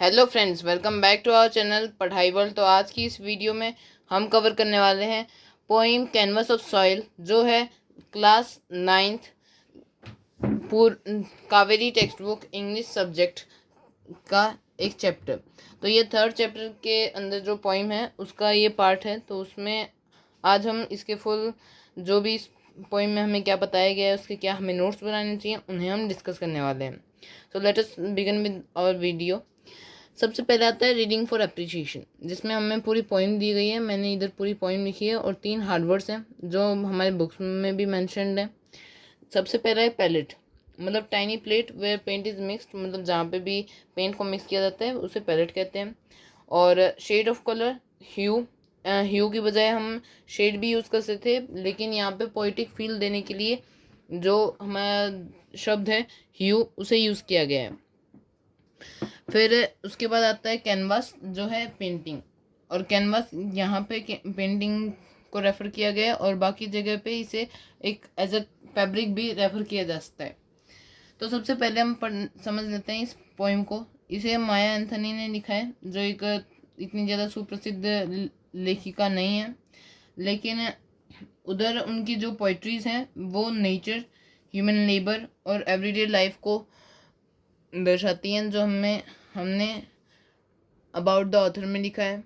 Hello friends, welcome back to our channel Padhai world. तो आज की इस वीडियो में हम कवर करने वाले हैं पोइम कैनवस ऑफ सॉइल, जो है class 9th Kaveri text book English subject का एक चैप्टर। तो ये थर्ड चैप्टर के अंदर जो पोइम है उसका ये पार्ट है। तो उसमें आज हम इसके फुल जो भी इस पोइम में हमें क्या बताया गया है, उसके क्या हमें नोट्स बनाने चाहिए, उन्हें हम डिस्कस करने वाले हैं। So let us begin with our video. सबसे पहले आता है रीडिंग फॉर अप्रिशिएशन, जिसमें हमें पूरी पोइम दी गई है। मैंने इधर पूरी पोइम लिखी है और 3 हार्ड वर्ड्स हैं जो हमारे बुक्स में भी मैंशनड है। सबसे पहला है पैलेट, मतलब tiny plate where paint is mixed, मतलब जहाँ पे भी पेंट को मिक्स किया जाता है उसे पैलेट कहते हैं। और शेड ऑफ कलर, ह्यू, ह्यू की बजाय हम शेड भी यूज़ कर सकते थे, लेकिन यहाँ पे पोइटिक फील देने के लिए जो हमारा शब्द है ह्यू, उसे यूज़ किया गया है। फिर उसके बाद आता है कैनवास, जो है पेंटिंग, और कैनवास यहाँ पे पेंटिंग को रेफ़र किया गया है और बाकी जगह पे इसे एक एज अ फैब्रिक भी रेफ़र किया जा सकता है। तो सबसे पहले हम समझ लेते हैं इस पोइम को। इसे माया एंथनी ने लिखा है, जो एक इतनी ज़्यादा सुप्रसिद्ध लेखिका नहीं है, लेकिन उधर उनकी जो पोइट्रीज़ हैं वो नेचर, ह्यूमन लेबर और एवरीडे लाइफ को दर्शाती हैं, जो हमने अबाउट द ऑथर में लिखा है।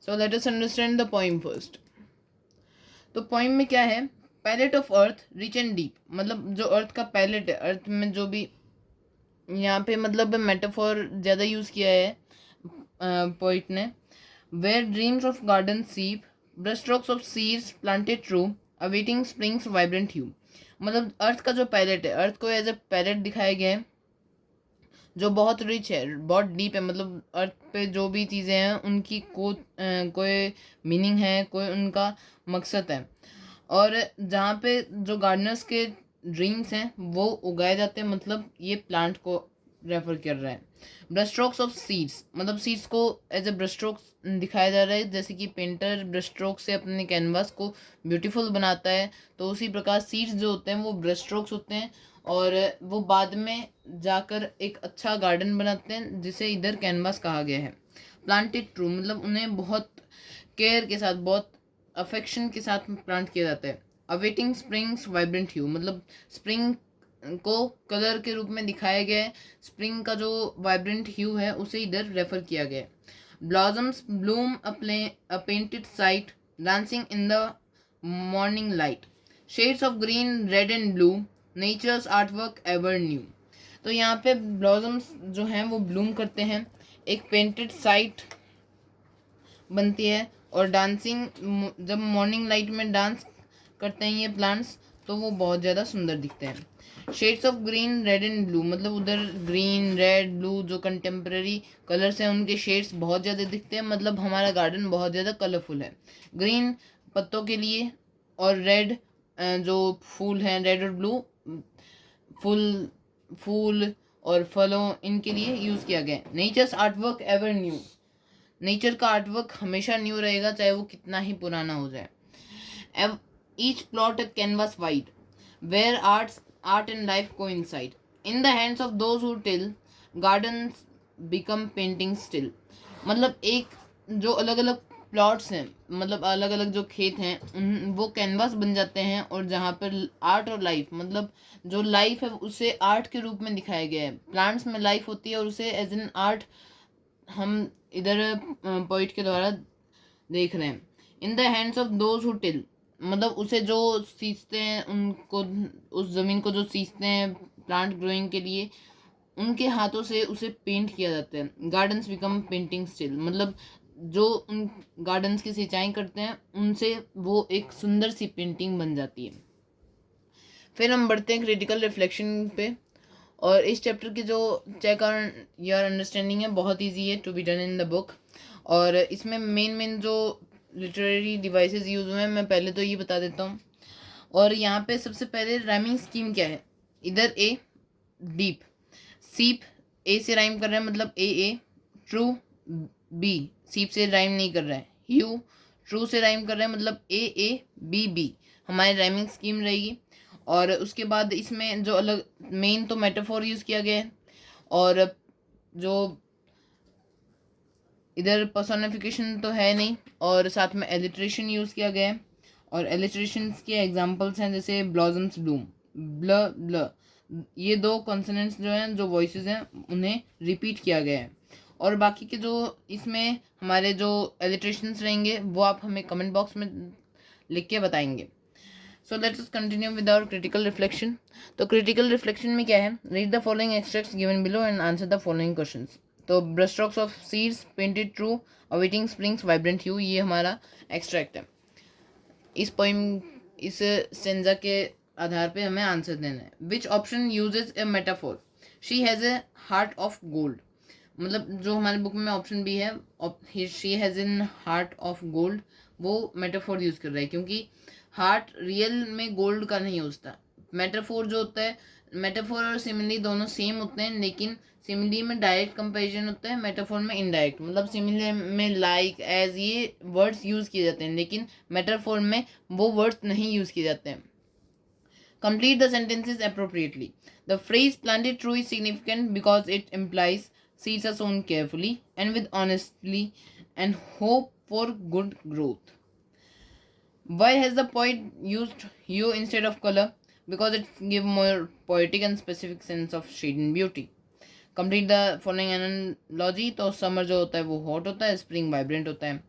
So let us understand the poem first. तो पोइम में क्या है, palette of earth rich and deep, मतलब जो अर्थ का पैलेट है, अर्थ में जो भी यहाँ पे मतलब मेटाफोर ज़्यादा यूज़ किया है पोइट ने। Where dreams of garden seep, brush strokes of seeds planted true, awaiting springs vibrant hue, मतलब अर्थ का जो पैलेट है, अर्थ को एज अ पैलेट दिखाया गया है जो बहुत रिच है, बहुत डीप है। मतलब अर्थ पे जो भी चीज़ें हैं उनकी कोई मीनिंग है, कोई उनका मकसद है। और जहाँ पे जो गार्डनर्स के ड्रीम्स हैं वो उगाए जाते हैं, मतलब ये प्लांट को रेफर कर रहा है। ब्रश स्ट्रोक्स ऑफ सीड्स, मतलब सीड्स को एज ए ब्रश स्ट्रोक्स दिखाया जा रहा है, जैसे कि पेंटर ब्रश स्ट्रोक से अपने कैनवास को ब्यूटीफुल बनाता है, तो उसी प्रकार सीड्स जो होते हैं वो ब्रश स्ट्रोक्स होते हैं और वो बाद में जाकर एक अच्छा गार्डन बनाते हैं, जिसे इधर कैनवास कहा गया है। प्लांटेड ट्रू, मतलब उन्हें बहुत केयर के साथ, बहुत अफेक्शन के साथ प्लांट किया जाता है। अवेटिंग स्प्रिंग्स वाइब्रेंट ह्यू, मतलब स्प्रिंग को कलर के रूप में दिखाया गया है, स्प्रिंग का जो वाइब्रेंट ह्यू है उसे इधर रेफर किया गया है। Blossoms bloom a painted sight, dancing in the morning light, shades of green red and blue, nature's artwork ever new. तो यहाँ पे ब्लॉसम्स जो हैं वो ब्लूम करते हैं, एक पेंटेड साइट बनती है, और डांसिंग, जब मॉर्निंग लाइट में डांस करते हैं ये प्लांट्स तो वो बहुत ज़्यादा सुंदर दिखते हैं। Shades of green red and blue, मतलब उधर ग्रीन रेड ब्लू जो कंटेम्प्रेरी कलर्स हैं उनके शेड्स बहुत ज़्यादा दिखते हैं, मतलब हमारा गार्डन बहुत ज़्यादा कलरफुल है। ग्रीन पत्तों के लिए और रेड जो फूल हैं, रेड और ब्लू फूल फूल और फलों, इनके लिए यूज़ किया गया है। Nature's artwork ever new, nature का आर्टवर्क हमेशा न्यू रहेगा, चाहे वो कितना ही पुराना हो जाए। Each plot a canvas wide, where art and life coincide, in the hands of those who till, gardens become painting still, मतलब एक जो अलग अलग प्लॉट्स हैं, मतलब अलग अलग जो खेत हैं वो कैनवास बन जाते हैं, और जहाँ पर आर्ट और लाइफ, मतलब जो लाइफ है उसे आर्ट के रूप में दिखाया गया है। प्लांट्स में लाइफ होती है और उसे एज एन आर्ट हम इधर पोइट के द्वारा देख रहे हैं। इन the hands of those who till, मतलब उसे जो सींचते हैं, उनको उस ज़मीन को जो सींचते हैं प्लांट ग्रोइंग के लिए, उनके हाथों से उसे पेंट किया जाता है। गार्डन्स बिकम पेंटिंग स्टिल, मतलब जो उन गार्डन्स की सिंचाई करते हैं उनसे वो एक सुंदर सी पेंटिंग बन जाती है। फिर हम बढ़ते हैं क्रिटिकल रिफ्लेक्शन पे। और इस चैप्टर की जो चेक ऑन योर अंडरस्टैंडिंग है बहुत इजी है to be done in the book. और इसमें मेन जो लिटरेरी डिवाइसेस यूज़ हुए हैं मैं पहले तो ये बता देता हूँ। और यहाँ पे सबसे पहले राइमिंग स्कीम क्या है, इधर ए डीप, सीप ए से राइम कर रहा है, मतलब ए, ट्रू बी, सीप से राइम नहीं कर रहा है। ह्यू ट्रू से राइम कर रहा है, मतलब ए बी, हमारी राइमिंग स्कीम रहेगी। और उसके बाद इसमें जो अलग मेन तो मेटाफोर यूज़ किया गया है, और जो इधर पर्सोनिफिकेशन तो है नहीं, और साथ में एलिट्रेशन यूज़ किया गया है। और एलिट्रेशन के एग्जांपल्स हैं जैसे ब्लॉसम्स ब्लूम, ब्ल ब्ल, ये दो कॉन्सोनेंट्स जो हैं, जो वॉइसेस हैं, उन्हें रिपीट किया गया है। और बाकी के जो इसमें हमारे जो एलिट्रेशंस रहेंगे वो आप हमें कमेंट बॉक्स में लिख के बताएंगे। So let's continue with our critical reflection. तो क्रिटिकल रिफ्लेक्शन में क्या है, read the following extracts given below and answer the following questions. तो brush strokes of seeds painted true awaiting springs vibrant hue, ये हमारा एक्सट्रैक्ट है। इस poem, इस स्टेंजा के आधार पे हमें आंसर देना है। Which option uses A metaphor, she has a heart of gold. मतलब जो हमारे बुक में ऑप्शन भी है, she has an heart of gold, वो मेटाफोर यूज़ कर रहा है, क्योंकि हार्ट रियल में गोल्ड का नहीं होता। मेटाफोर जो होता है, मेटाफोर और सिमिली दोनों सेम होते हैं, लेकिन सिमिली में डायरेक्ट कंपैरिजन होता है, मेटाफोर में इनडायरेक्ट। मतलब सिमिली में लाइक, एज, ये वर्ड्स यूज़ किए जाते हैं, लेकिन मेटाफोर में वो वर्ड्स नहीं यूज़ किए जाते हैं। Complete the sentences appropriately. The phrase planted true is significant because it implies seeds are sown carefully and with honesty and hope for good growth. Why has the poet used hue instead of color? Because it gives more poetic and specific sense of shade and beauty. Complete the following analogy. तो summer जो होता है वो hot होता है, spring vibrant होता है।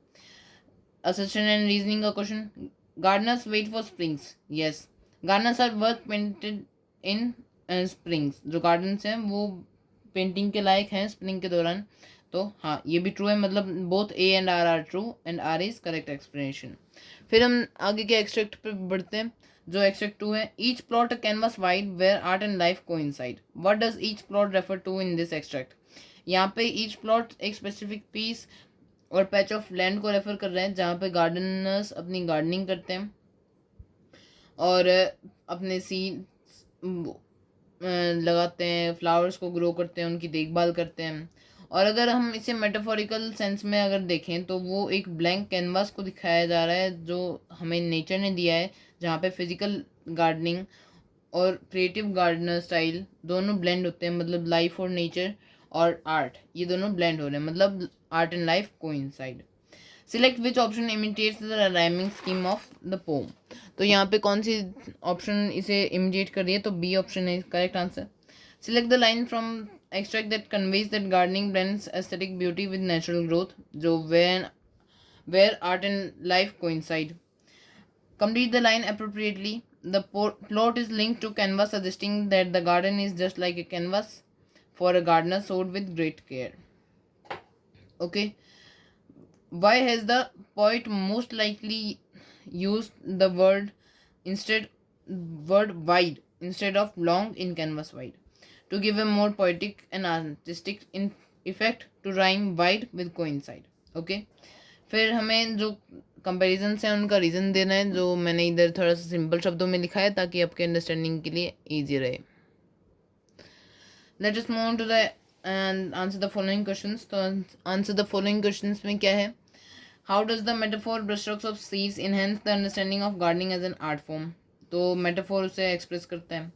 Assertion and reasoning का question. Gardeners wait for springs. Yes. Gardeners are worth painted in springs. जो गार्डन्स हैं वो पेंटिंग के लायक हैं स्प्रिंग के दौरान। तो हाँ, ये भी ट्रू है, मतलब both A and R are true and R is correct explanation. फिर हम आगे के एक्सट्रैक्ट पे बढ़ते हैं, जो एक्सट्रैक्ट 2 है। Each plot a canvas wide where art and life coincide. What does each plot refer to in this extract? यहाँ पे ईच प्लॉट एक स्पेसिफिक पीस और पैच ऑफ लैंड को रेफर कर रहे हैं जहाँ पे गार्डनर्स अपनी गार्डनिंग करते हैं और अपने सीड्स लगाते हैं, फ्लावर्स को ग्रो करते हैं, उनकी देखभाल करते हैं। और अगर हम इसे मेटाफोरिकल सेंस में अगर देखें तो वो एक ब्लैंक कैनवास को दिखाया जा रहा है जो हमें नेचर ने दिया है, जहाँ पे फिजिकल गार्डनिंग और क्रिएटिव गार्डनर स्टाइल दोनों ब्लेंड होते हैं। मतलब लाइफ और नेचर और आर्ट, ये दोनों ब्लेंड हो रहे हैं, मतलब art and life coincide. Select which option imitates the rhyming scheme of the pome. तो यहाँ पे कौन सी ऑप्शन इसे इमिटेट कर रही है? तो बी ऑप्शन है correct answer. Select the line from extract that conveys that gardening blends aesthetic beauty with natural growth, जो where art and life coincide. Complete the line appropriately. The plot is linked to canvas, suggesting that the garden is just like a canvas for a gardener sewed with great care. Okay. Why has the poet most likely used the word wide instead of long in canvas wide to give a more poetic and artistic effect to rhyme wide with coincide? Okay. फिर हमें जो comparisons हैं उनका reason देना है, जो मैंने इधर थोड़ा सा सिंपल शब्दों में लिखा है ताकि आपके अंडरस्टैंडिंग के लिए ईजी रहे। Let us move on to the end answer the following questions. तो आंसर द फॉलोइंग क्वेश्चंस में क्या है? How does the metaphor brushstrokes of seeds enhance the understanding of gardening as an art form? तो metaphor उसे express करते हैं।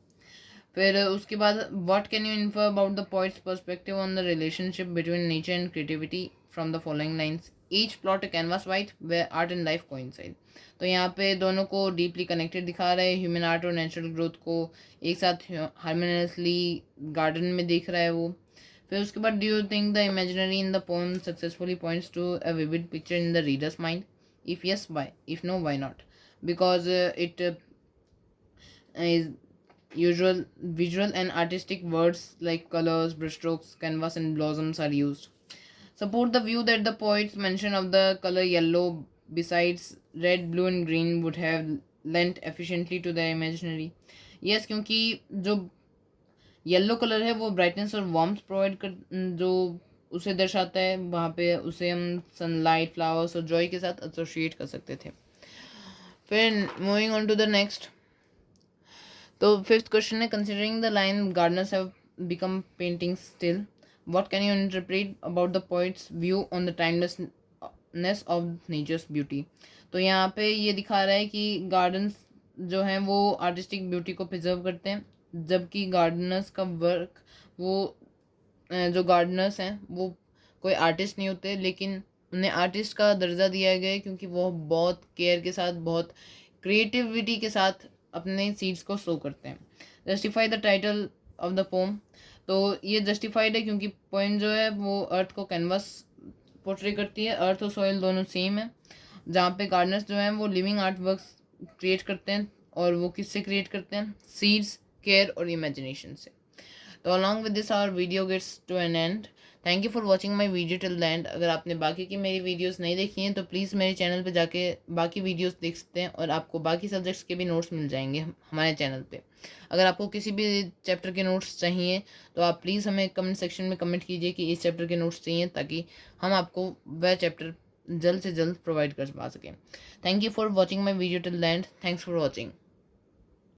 फिर उसके बाद what can you infer about the poet's perspective on the relationship between nature and creativity from the following lines? Each plot a canvas wide where art and life coincide. तो यहाँ पे दोनों को डीपली कनेक्टेड दिखा रहे हैं, human art और natural growth को एक साथ हार्मोनियसली गार्डन में देख रहा है वो। फिर उसके बाद do you think the imaginary in the poem successfully points to a vivid picture in the reader's mind? If yes why, if no why not? Because it is usual visual and artistic words like colors, brushstrokes, canvas and blossoms are used. Support the view that the poet's mention of the color yellow besides red, blue and green would have lent efficiently to the imaginary. Yes, क्योंकि जो yellow colour है वो brightness और warmth provide कर, जो उसे दर्शाता है, वहाँ पे उसे हम सनलाइट, फ्लावर्स और जॉय के साथ एसोसिएट कर सकते थे। फिर moving on to the next. तो फिफ्थ क्वेश्चन है, considering the line gardeners have become painting still, what can you interpret about the poet's view on the timelessness of nature's beauty? तो यहाँ पे ये दिखा रहा है कि गार्डन्स जो हैं वो आर्टिस्टिक ब्यूटी को प्रिजर्व करते हैं, जबकि गार्डनर्स का वर्क वो जो गार्डनर्स हैं वो कोई आर्टिस्ट नहीं होते, लेकिन उन्हें आर्टिस्ट का दर्जा दिया गया है क्योंकि वो बहुत केयर के साथ, बहुत क्रिएटिविटी के साथ अपने सीड्स को शो करते हैं। Justify the title of the pome, तो ये जस्टिफाइड है क्योंकि पोएम जो है वो अर्थ को कैनवस पोर्ट्रे करती है। अर्थ और सॉइल दोनों सेम है, जहाँ पे गार्डनर्स जो हैं वो लिविंग आर्ट वर्क्स क्रिएट करते हैं, और वो किससे क्रिएट करते हैं? सीड्स, केयर और इमेजिनेशन से। तो along with this our video gets to an end. Thank you for watching my video till the end. अगर आपने बाकी की मेरी वीडियोस नहीं देखी हैं तो प्लीज़ मेरे चैनल पे जाके बाकी वीडियोस देख सकते हैं, और आपको बाकी सब्जेक्ट्स के भी नोट्स मिल जाएंगे हमारे चैनल पे। अगर आपको किसी भी चैप्टर के नोट्स चाहिए तो आप प्लीज़ हमें कमेंट सेक्शन में कमेंट कीजिए कि इस चैप्टर के नोट्स चाहिए, ताकि हम आपको वह चैप्टर जल्द से जल्द प्रोवाइड कर पा सकें। Thank you for watching my video till the and. Thanks for watching.